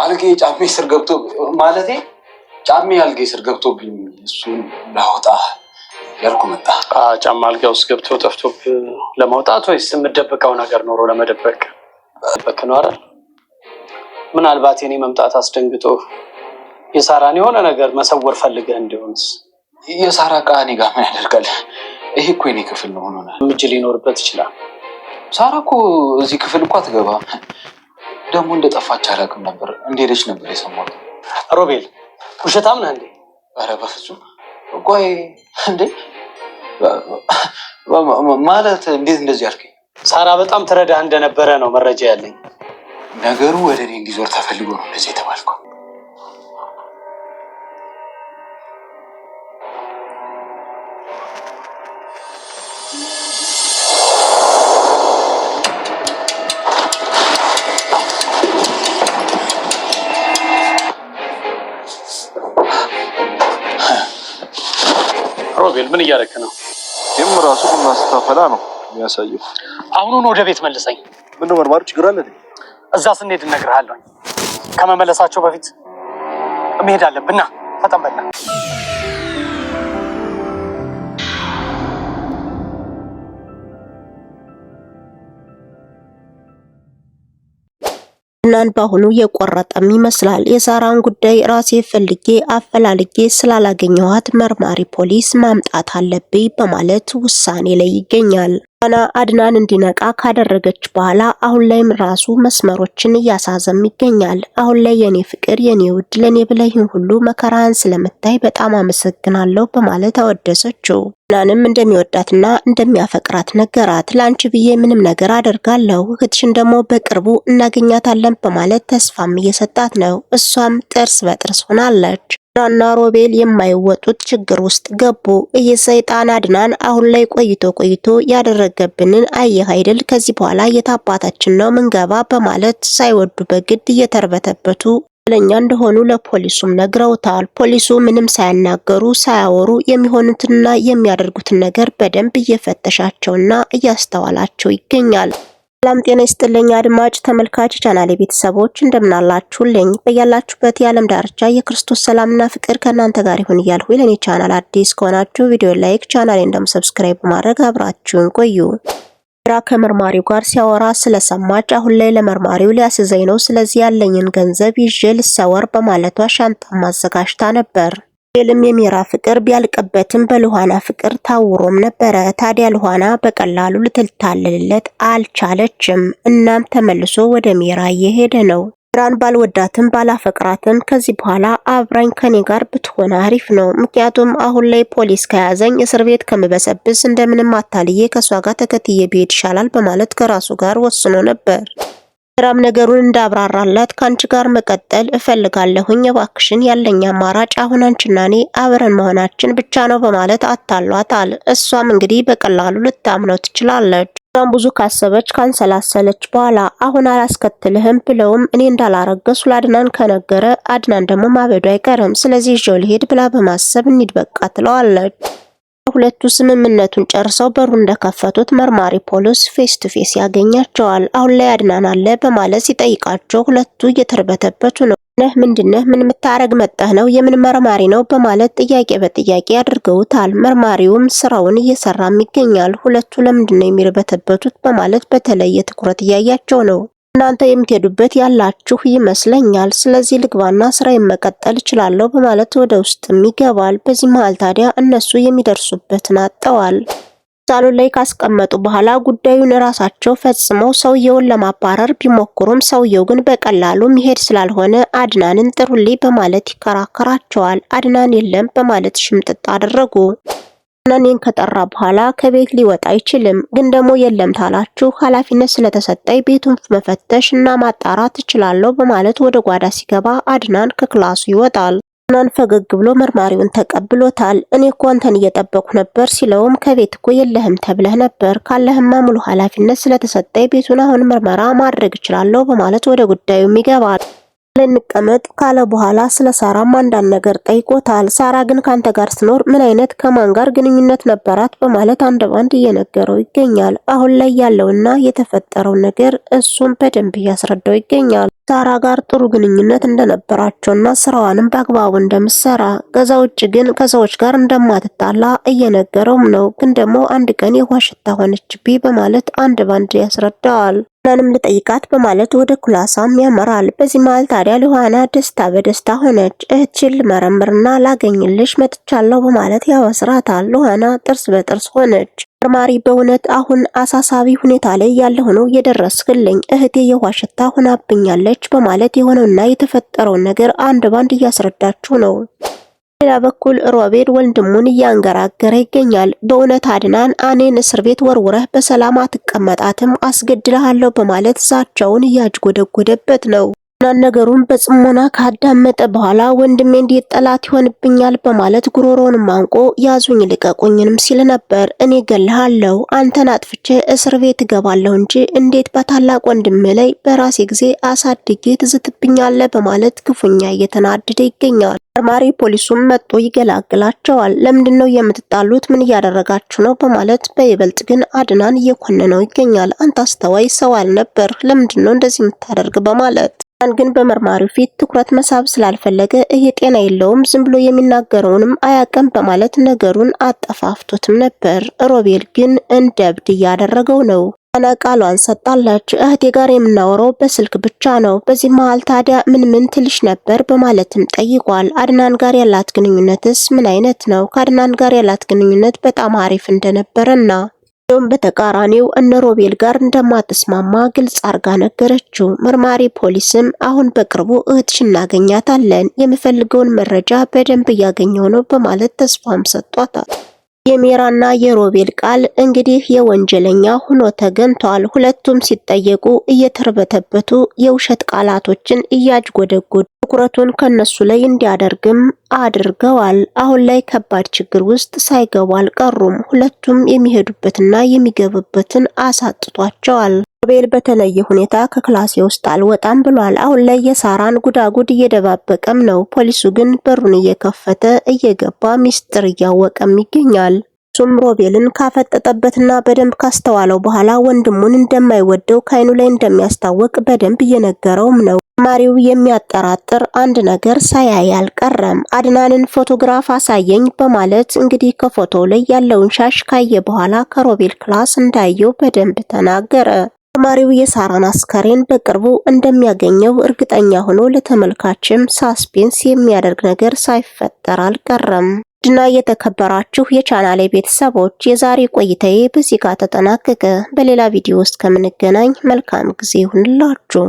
አልጌ ጫሜ ስር ገብቶ ማለቴ ጫሜ አልጌ ስር ገብቶብኝ እሱን ላውጣ ያልኩ መጣ። ጫማ አልጋ ውስጥ ገብቶ ጠፍቶ ለማውጣት ወይስ የምደብቀው ነገር ኖሮ ለመደበቅ? በከነው አይደል? ምናልባት የኔ መምጣት አስደንግጦ የሳራን የሆነ ነገር መሰወር ፈልገህ እንዲሆንስ? የሳራ ቃኒ ጋር ምን ያደርጋል? ይሄ እኮ የኔ ክፍል ነው ሆኖና ምጅ ሊኖርበት ይችላል። ሳራ እኮ እዚህ ክፍል እኮ አትገባም። ደግሞ እንደጠፋች አላውቅም ነበር። እንደሄደች ነበር የሰማሁት። ሮቤል ውሸታም ነህ እንዴ? ኧረ በፍጹም። ቆይ እንዴ ማለት እንዴት እንደዚህ አልከኝ? ሳራ በጣም ትረዳህ እንደነበረ ነው መረጃ ያለኝ። ነገሩ ወደ እኔ እንዲዞር ተፈልጎ ነው እንደዚህ የተባልከው። ሮቤል ምን እያደረክ ነው? ራሱ ቡና ስታፈላ ነው የሚያሳየው። አሁኑን ወደ ቤት መልሰኝ። ምነው መርማሩ ችግር አለ? እዛ ስንሄድ እነግርሃለሁ። ከመመለሳቸው በፊት መሄድ አለብና ፈጠን በል። አድናን በአሁኑ የቆረጠም ይመስላል። የሳራን ጉዳይ ራሴ ፈልጌ አፈላልጌ ስላላገኘኋት መርማሪ ፖሊስ ማምጣት አለብኝ በማለት ውሳኔ ላይ ይገኛል። አድናን እንዲነቃ ካደረገች በኋላ አሁን ላይም ራሱ መስመሮችን እያሳዘም ይገኛል። አሁን ላይ የኔ ፍቅር የኔ ውድ ለኔ ብለህ ሁሉ መከራን ስለምታይ በጣም አመሰግናለሁ በማለት አወደሰችው። አድናንም እንደሚወዳትና እንደሚያፈቅራት ነገራት። ላንቺ ብዬ ምንም ነገር አደርጋለሁ፣ እህትሽን ደግሞ በቅርቡ እናገኛታለን በማለት ተስፋም እየሰጣት ነው። እሷም ጥርስ በጥርስ ሆናለች። ራና ሮቤል የማይወጡት ችግር ውስጥ ገቡ። እየሰይጣን አድናን አሁን ላይ ቆይቶ ያደረገብንን አየህ አይደል? ከዚህ በኋላ የታባታችን ነው ምንገባ በማለት ሳይወዱ በግድ እየተርበተበቱ ለኛ እንደሆኑ ለፖሊሱም ነግረውታል። ፖሊሱ ምንም ሳያናገሩ ሳያወሩ የሚሆኑትና የሚያደርጉትን ነገር በደንብ እየፈተሻቸውና እያስተዋላቸው ይገኛል። ሰላም ጤና ይስጥልኝ አድማጭ ተመልካች ቻናሌ ቤተሰቦች እንደምናላችሁልኝ በያላችሁበት የዓለም ዳርቻ የክርስቶስ ሰላምና ፍቅር ከእናንተ ጋር ይሁን እያልኩ ለኔ ቻናል አዲስ ከሆናችሁ ቪዲዮ ላይክ ቻናሌን ደግሞ ሰብስክራይብ በማድረግ አብራችሁን ቆዩ። ከመርማሪው ጋር ሲያወራ ስለሰማች አሁን ላይ ለመርማሪው ሊያስዘኝ ነው፣ ስለዚህ ያለኝን ገንዘብ ይዤ ልሰወር በማለቷ ሻንጣ ማዘጋጅታ ነበር። ሮቤልም የሚራ ፍቅር ቢያልቅበትም በልኋና ፍቅር ታውሮም ነበረ። ታዲያ ልኋና በቀላሉ ልትታለልለት አልቻለችም። እናም ተመልሶ ወደ ሚራ እየሄደ ነው። ሚራን ባልወዳትም ባላፈቅራትም ከዚህ በኋላ አብራኝ ከኔ ጋር ብትሆን አሪፍ ነው፣ ምክንያቱም አሁን ላይ ፖሊስ ከያዘኝ እስር ቤት ከምበሰብስ እንደምንም አታልዬ ከሷ ጋር ተከትዬ ብሄድ ይሻላል በማለት ከራሱ ጋር ወስኖ ነበር። ራም ነገሩን እንዳብራራላት ካንቺ ጋር መቀጠል እፈልጋለሁኝ፣ እባክሽን ያለኝ አማራጭ አሁን አንቺና እኔ አብረን መሆናችን ብቻ ነው በማለት አታሏታል። እሷም እንግዲህ በቀላሉ ልታምነው ትችላለች። እሷም ብዙ ካሰበች ካንሰላሰለች በኋላ አሁን አላስከትልህም ብለውም እኔ እንዳላረገሱ ለአድናን ከነገረ አድናን ደግሞ ማበዱ አይቀርም፣ ስለዚህ ይዤው ልሄድ ብላ በማሰብ እንሂድ በቃ ትለዋለች። ሁለቱ ስምምነቱን ጨርሰው በሩ እንደከፈቱት መርማሪ ፖሊስ ፌስ ቱ ፌስ ያገኛቸዋል። አሁን ላይ አድናን አለ በማለት ሲጠይቃቸው ሁለቱ እየተርበተበቱ ነው። ምንድነህ? ምን ምታረግ መጣህ ነው? የምን መርማሪ ነው? በማለት ጥያቄ በጥያቄ አድርገውታል። መርማሪውም ስራውን እየሰራም ይገኛል። ሁለቱ ለምንድነው የሚርበተበቱት በማለት በተለየ ትኩረት እያያቸው ነው። እናንተ የምትሄዱበት ያላችሁ ይመስለኛል፣ ስለዚህ ልግባና ስራዬን መቀጠል እችላለሁ በማለት ወደ ውስጥም ይገባል። በዚህ መሃል ታዲያ እነሱ የሚደርሱበትን አጥተዋል። ሳሎን ላይ ካስቀመጡ በኋላ ጉዳዩን ራሳቸው ፈጽመው ሰውየውን ለማባረር ቢሞክሩም ሰውየው ግን በቀላሉ መሄድ ስላልሆነ አድናንን ጥሩልኝ በማለት ይከራከራቸዋል። አድናን የለም በማለት ሽምጥጥ አደረጉ። አድናንን ከጠራ በኋላ ከቤት ሊወጣ አይችልም፣ ግን ደግሞ የለም ታላችሁ ኃላፊነት ስለተሰጠኝ ቤቱን መፈተሽ እና ማጣራት እችላለሁ በማለት ወደ ጓዳ ሲገባ አድናን ከክላሱ ይወጣል። አድናን ፈገግ ብሎ መርማሪውን ተቀብሎታል። እኔ እኮ አንተን እየጠበቁ ነበር ሲለውም ከቤት እኮ የለህም ተብለህ ነበር፣ ካለህማ ሙሉ ኃላፊነት ስለተሰጠኝ ቤቱን አሁን ምርመራ ማድረግ እችላለሁ በማለት ወደ ጉዳዩም ይገባል። ለንቀመጥ ካለ በኋላ ስለ ሳራም አንዳንድ ነገር ጠይቆታል። ሳራ ግን ካንተ ጋር ስኖር ምን አይነት ከማን ጋር ግንኙነት ነበራት በማለት አንድ ባንድ እየነገረው ይገኛል። አሁን ላይ ያለውና የተፈጠረው ነገር እሱም በደንብ እያስረዳው ይገኛል። ሳራ ጋር ጥሩ ግንኙነት እንደነበራቸውና ስራዋንም በአግባቡ እንደምትሰራ ከዛ ውጭ ግን ከሰዎች ጋር እንደማትጣላ እየነገረውም ነው። ግን ደግሞ አንድ ቀን የውሃ ሽታ ሆነችብኝ በማለት አንድ ባንድ ያስረዳዋል። ሉሃናንም ልጠይቃት በማለት ወደ ክላሷም ያመራል። በዚህ መሃል ታዲያ ሉሃና ደስታ በደስታ ሆነች። እህትሽን ልመረምርና ላገኝልሽ መጥቻለሁ በማለት ያወስራታል። ሉሃና ጥርስ በጥርስ ሆነች። መርማሪ በእውነት አሁን አሳሳቢ ሁኔታ ላይ ያለሁ ነው የደረስክልኝ፣ እህቴ የውሃ ሽታ ሆናብኛለች በማለት የሆነውና የተፈጠረውን ነገር አንድ ባንድ እያስረዳችሁ ነው። ሌላ በኩል ሮቤል ወንድሙን እያንገራገረ ይገኛል። በእውነት አድናን እኔን እስር ቤት ወርውረህ በሰላም አትቀመጣትም፣ አስገድልሃለሁ በማለት ዛቻውን እያጅጎደጎደበት ነው። ነገሩን በጽሞና ካዳመጠ በኋላ ወንድሜ እንዴት ጠላት ይሆንብኛል በማለት ጉሮሮውን ማንቆ ያዙኝ ልቀቁኝንም ሲል ነበር። እኔ ገልሃለሁ፣ አንተን አጥፍቼ እስር ቤት እገባለሁ እንጂ እንዴት በታላቅ ወንድሜ ላይ በራሴ ጊዜ አሳድጌ ትዝትብኛለህ በማለት ክፉኛ እየተናደደ ይገኛል። መርማሪ ፖሊሱም መጥቶ ይገላግላቸዋል። ለምንድነው የምትጣሉት? ምን እያደረጋችሁ ነው? በማለት በይበልጥ ግን አድናን እየኮነነው ይገኛል። አንተ አስተዋይ ሰው አልነበር፣ ለምንድነው እንደዚህ የምታደርግ በማለት ግን በመርማሪው ፊት ትኩረት መሳብ ስላልፈለገ ይሄ ጤና የለውም ዝም ብሎ የሚናገረውንም አያቀም በማለት ነገሩን አጠፋፍቶትም ነበር። ሮቤል ግን እንደ እብድ እያደረገው ነው። ቃሏን ሰጣለች። እህቴ ጋር የምናወራው በስልክ ብቻ ነው። በዚህ መሃል ታዲያ ምን ትልሽ ነበር በማለትም ጠይቋል። አድናን ጋር ያላት ግንኙነትስ ምን አይነት ነው? ከአድናን ጋር ያላት ግንኙነት በጣም አሪፍ እንደነበረና በተቃራኒው እነ ሮቤል ጋር እንደማትስማማ ግልጽ አርጋ ነገረችው። መርማሪ ፖሊስም አሁን በቅርቡ እህትሽ እናገኛታለን፣ የምፈልገውን መረጃ በደንብ እያገኘው ነው በማለት ተስፋም ሰጧታል። የሜራና የሮቤል ቃል እንግዲህ የወንጀለኛ ሆኖ ተገኝቷል። ሁለቱም ሲጠየቁ እየተርበተበቱ የውሸት ቃላቶችን እያጅጎደጎዱ ትኩረቱን ከነሱ ላይ እንዲያደርግም አድርገዋል። አሁን ላይ ከባድ ችግር ውስጥ ሳይገቡ አልቀሩም። ሁለቱም የሚሄዱበትና የሚገቡበትን አሳጥቷቸዋል። ሮቤል በተለየ ሁኔታ ከክላሴ ውስጥ አልወጣም ብሏል። አሁን ላይ የሳራን ጉዳጉድ እየደባበቀም ነው። ፖሊሱ ግን በሩን እየከፈተ እየገባ ሚስጥር እያወቀም ይገኛል። እሱም ሮቤልን ካፈጠጠበትና በደንብ ካስተዋለው በኋላ ወንድሙን እንደማይወደው ከአይኑ ላይ እንደሚያስታውቅ በደንብ እየነገረውም ነው። ማሪው የሚያጠራጥር አንድ ነገር ሳያይ አልቀረም። አድናንን ፎቶግራፍ አሳየኝ በማለት እንግዲህ ከፎቶው ላይ ያለውን ሻሽ ካየ በኋላ ከሮቤል ክላስ እንዳየው በደንብ ተናገረ። ማሪው የሳራን አስከሬን በቅርቡ እንደሚያገኘው እርግጠኛ ሆኖ ለተመልካችም ሳስፔንስ የሚያደርግ ነገር ሳይፈጠር አልቀረም። ድና የተከበራችሁ የቻናሌ ቤተሰቦች የዛሬ ቆይታዬ በዚህ ጋር ተጠናቀቀ። በሌላ ቪዲዮ ውስጥ ከምንገናኝ መልካም ጊዜ ይሁንላችሁ።